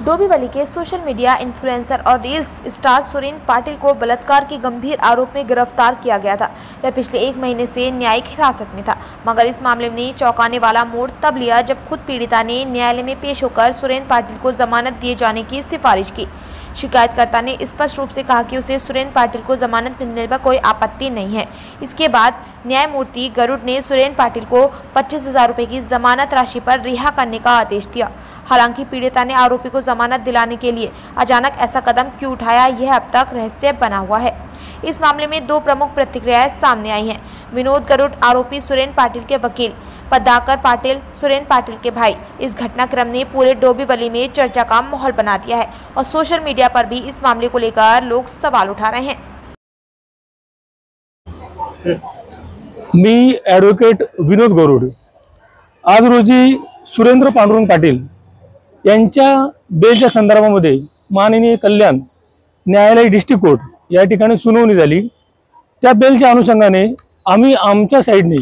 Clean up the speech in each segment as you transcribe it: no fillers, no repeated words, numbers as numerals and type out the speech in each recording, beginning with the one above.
डोंबिवली के social media influencer और reels star Surendra Patil को बलात्कार के गंभीर आरोप में गिरफ्तार किया गया था। वह पिछले 1 महीने से न्यायिक हिरासत में था, मगर इस मामले में चौंकाने वाला मोड़ तब लिया जब खुद पीड़िता ने न्यायालय में पेश होकर सुरेंद्र पाटिल को जमानत दिए जाने की सिफारिश की। शिकायतकर्ता ने स्पष्ट रूप से कहा कि उसे सुरेंद्र पाटिल को जमानत मिलने पर कोई आपत्ति नहीं है। इसके बाद न्यायमूर्ति गरुड़ ने सुरेंद्र पाटिल को 25,000 रुपये की जमानत राशि पर रिहा करने का आदेश दिया। हालांकि पीड़िता ने आरोपी को जमानत दिलाने के लिए अचानक ऐसा कदम क्यों उठाया, यह अब तक रहस्य बना हुआ है। इस मामले में 2 प्रमुख प्रतिक्रियाएं सामने आई हैं। विनोद गरुड़ आरोपी सुरेंद्र पाटिल के वकील, पद्माकर पाटिल सुरेंद्र पाटिल के भाई। इस घटनाक्रम ने पूरे डोंबिवली में चर्चा का माहौल बना दिया है और सोशल मीडिया पर भी इस मामले को लेकर लोग सवाल उठा रहे हैं। मी ॲडव्होकेट विनोद गरुड आज रोजी सुरेंद्र पांडुरंग पाटील यांच्या बेलच्या संदर्भामध्ये माननीय कल्याण न्यायालय डिस्ट्रिक्ट कोर्ट या ठिकाणी सुनावणी झाली। त्या बेलच्या अनुषंगाने आम्ही आमच्या साईडने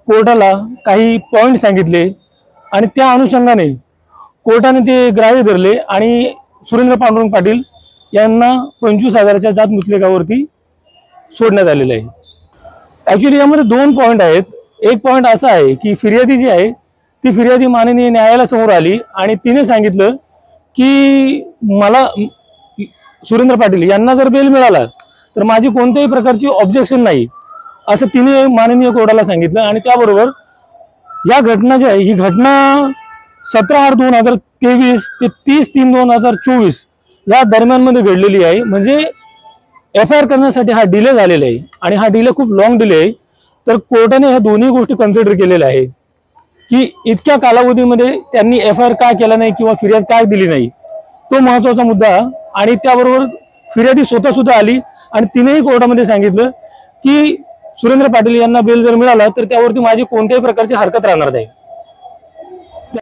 कोर्टाला काही पॉइंट सांगितले आणि त्या अनुषंगाने कोर्टाने ते ग्राह्य धरले आणि सुरेंद्र पांडुरंग पाटील यांना 25,000च्या जात मुचलेकावरती सोडण्यात आलेले आहे। ॲक्च्युअली यामध्ये 2 पॉइंट आहेत। एक पॉइंट असा आहे की फिर्यादी जी आहे ती फिर्यादी माननीय न्यायालयासमोर आली आणि तिने सांगितलं की मला सुरेंद्र पाटील यांना जर बेल मिळाला तर माझी कोणत्याही प्रकारची ऑब्जेक्शन नाही, असं तिने माननीय कोर्टाला सांगितलं। आणि त्याबरोबर या घटना जी आहे ही घटना 17/8/2023 ते 30/3/2024 या दरम्यान मध्ये घडलेली आहे। म्हणजे एफआयआर करण्यासाठी हा डिले झालेला आहे आणि हा डिले खूप लॉंग डिले आहे। तर कोर्टाने ह्या दोन्ही गोष्टी कन्सिडर केलेल्या आहे की इतक्या कालावधीमध्ये त्यांनी एफआयआर का केला नाही किंवा फिर्याद का दिली नाही, तो महत्त्वाचा मुद्दा। आणि त्याबरोबर फिर्यादी स्वतः सुद्धा आली आणि तिनेही कोर्टामध्ये सांगितलं की सुरेंद्र पाटील यांना बेल जर मिळाला तर त्यावरती माझी कोणत्याही प्रकारची हरकत राहणार नाही।